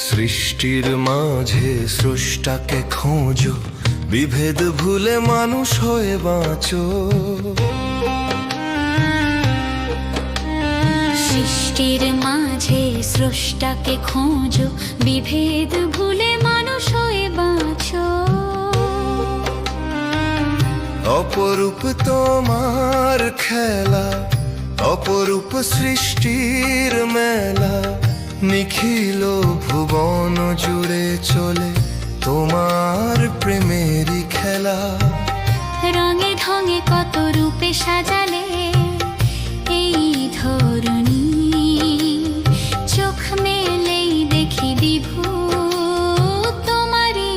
সৃষ্টির মাঝে স্রষ্টাকে খোঁজো, বিভেদ ভুলে মানুষ হয়ে বাঁচো। সৃষ্টির মাঝে স্রষ্টাকে খোঁজো, বিভেদ ভুলে মানুষ হয়ে বাঁচো। অপরূপ তোমার খেলা, অপরূপ সৃষ্টির মেলা, নিখিল ভুবন জুড়ে চলে তোমার প্রেমেরই খেলা। রঙে ঢঙে কত রূপে সাজালে এই ধরণী, চোখ মেলেই দেখি বিভু তোমারই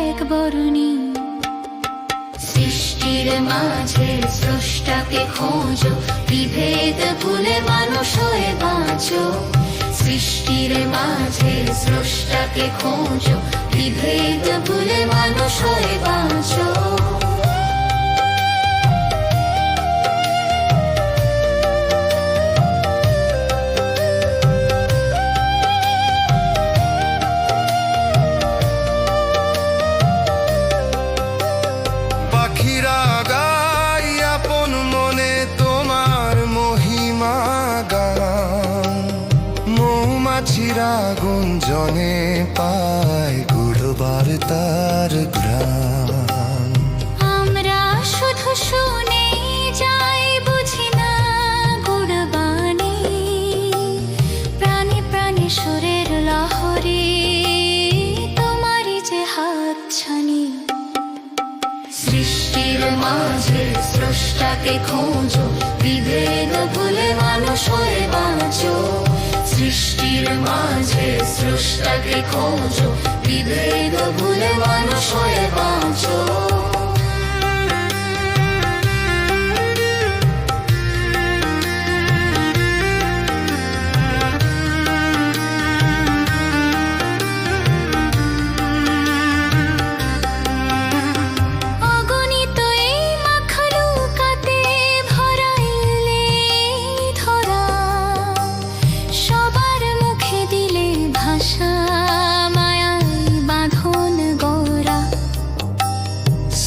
এক বরণী। সৃষ্টির মাঝে স্রষ্টাকে খোঁজো, বিভেদ ভুলে মানুষ হয়ে বাঁচো। সৃষ্টির মাঝে স্রষ্টাকে খোঁজো, বিভেদ ভুলে মানুষ হয়ে বাঁচো। পাখিরা গায় আপন মনে তোমার মহিমা গান, মৌমাছিরা গুঞ্জনে পায় গুড় বার্তার ঘ্রাণ। আমরা শুধু শুনে যাই, বুঝি না গুণবাণী, প্রাণে প্রাণে সুরের লহরে তোমারই যে হাতছানি। সৃষ্টির মাঝে স্রষ্টাকে খোঁজো, বিভেদ ভুলে মানুষ হয়ে বাঁচো। সৃষ্টির মাঝে স্রষ্টাকে খোঁজো, বিভেদ ভুলে মানুষ হয়ে বাঁচো।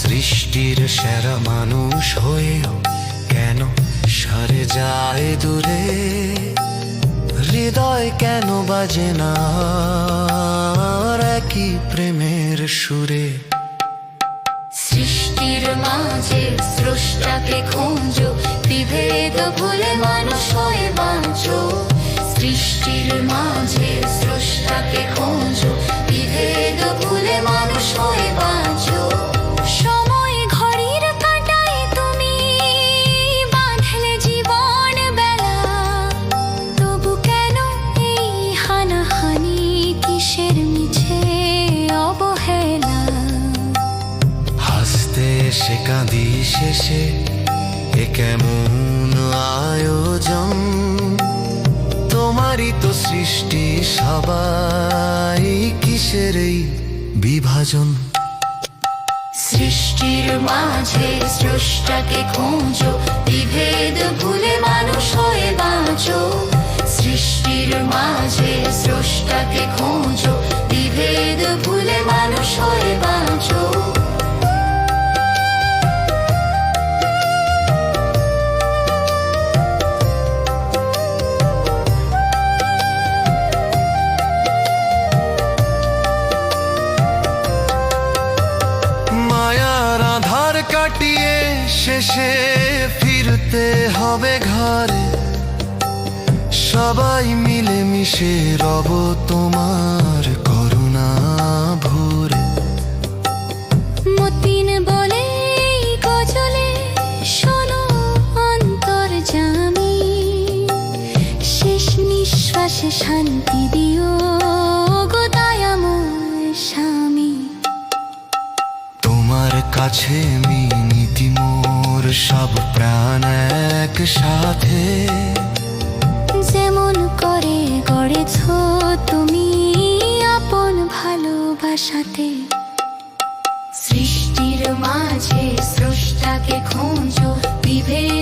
সৃষ্টির সেরা মানুষ হয়েও কেন সরে যায় দূরে, হৃদয় কেন বাজে না আর একই প্রেমের সুরে। সৃষ্টির মাঝে স্রষ্টাকে খোঁজো, বিভেদ ভুলে মানুষ হয়ে বাঁচো। সৃষ্টির মাঝে স্রষ্টাকে খোঁজো, বিভেদ ভুলে মানুষ হয়ে বাঁচো। সময় ঘড়ির কাঁটায় তুমি বাঁধলে জীবন বেলা, তবু কেন এই হানাহানি, কিসের মিছে অবহেলা। হাসতে সে কাঁদি শেষে এ কেমন আয়োজন, তোমারই তো সৃষ্টি সবাই, কিসের এই বিভাজন। সৃষ্টির মাঝে স্রষ্টাকে খোঁজো, বিভেদ ভুলে মানুষ হয়ে বাঁচো। সৃষ্টির মাঝে স্রষ্টাকে খোঁজো, বিভেদ ভুলে মানুষ হয়ে বাঁচো। কাটিয়ে শেষে ফিরতে হবে ঘরে, সবাই মিলে মিশে রব তোমার করুণা ভরে। মতিন বলে গজলে শোনো অন্তর্যামী, শেষ নিঃশ্বাসে শান্তি দিও গো দয়াময় স্বামী। তোমার কাছে মিনতি মোর সব প্রাণ একসাথে, যেমন করে গড়েছ তুমি আপন ভালোবাসাতে। সৃষ্টির মাঝে স্রষ্টাকে খোঁজো, বিভেদ